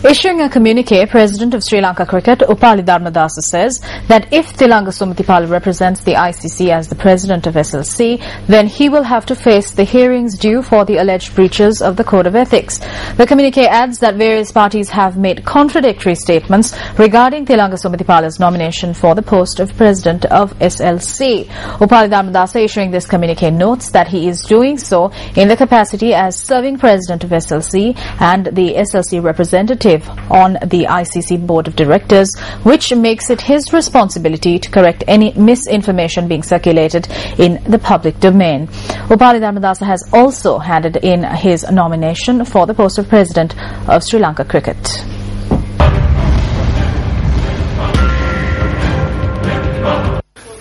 Issuing a communique, President of Sri Lanka Cricket, Dharmadasa says that if Thilanga Sumathipala represents the ICC as the President of SLC, then he will have to face the hearings due for the alleged breaches of the Code of Ethics. The communique adds that various parties have made contradictory statements regarding Thilanga Sumathipala's nomination for the post of President of SLC. Dharmadasa issuing this communique notes that he is doing so in the capacity as serving President of SLC and the SLC representative on the ICC Board of Directors, which makes it his responsibility to correct any misinformation being circulated in the public domain. Dharmadasa has also handed in his nomination for the post of President of Sri Lanka Cricket.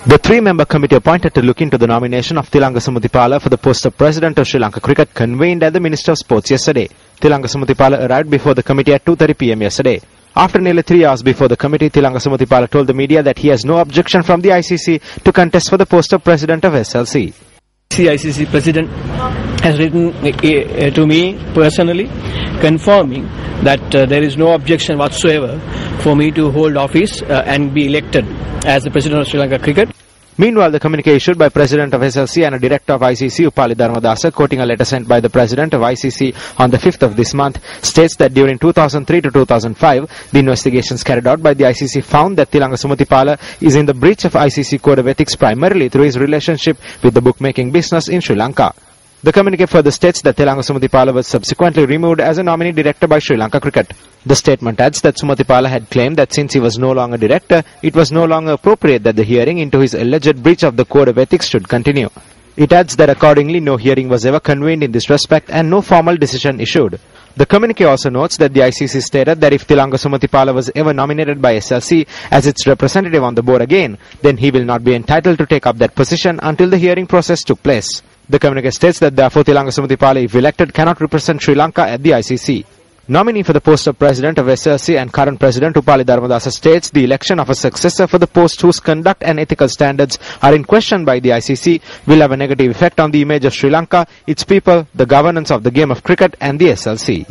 The three-member committee appointed to look into the nomination of Thilanga Sumathipala for the post of President of Sri Lanka Cricket convened at the Minister of Sports yesterday. Thilanga Sumathipala arrived before the committee at 2:30 p.m. yesterday. After nearly 3 hours before the committee, Thilanga Sumathipala told the media that he has no objection from the ICC to contest for the post of President of SLC. The ICC President has written to me personally confirming that there is no objection whatsoever for me to hold office and be elected as the President of Sri Lanka Cricket. Meanwhile, the communique issued by President of SLC and a Director of ICC, Dharmadasa, quoting a letter sent by the President of ICC on the 5th of this month, states that during 2003 to 2005, the investigations carried out by the ICC found that Thilanga Sumathipala is in the breach of ICC Code of Ethics primarily through his relationship with the bookmaking business in Sri Lanka. The communique further states that Thilanga Sumathipala was subsequently removed as a nominee director by Sri Lanka Cricket. The statement adds that Sumathipala had claimed that since he was no longer director, it was no longer appropriate that the hearing into his alleged breach of the Code of Ethics should continue. It adds that accordingly no hearing was ever convened in this respect and no formal decision issued. The communique also notes that the ICC stated that if Thilanga Sumathipala was ever nominated by SLC as its representative on the board again, then he will not be entitled to take up that position until the hearing process took place. The communique states that therefore Thilanga Sumathipala, if elected, cannot represent Sri Lanka at the ICC. Nominee for the post of President of SLC and current President Dharmadasa states the election of a successor for the post whose conduct and ethical standards are in question by the ICC will have a negative effect on the image of Sri Lanka, its people, the governance of the game of cricket and the SLC.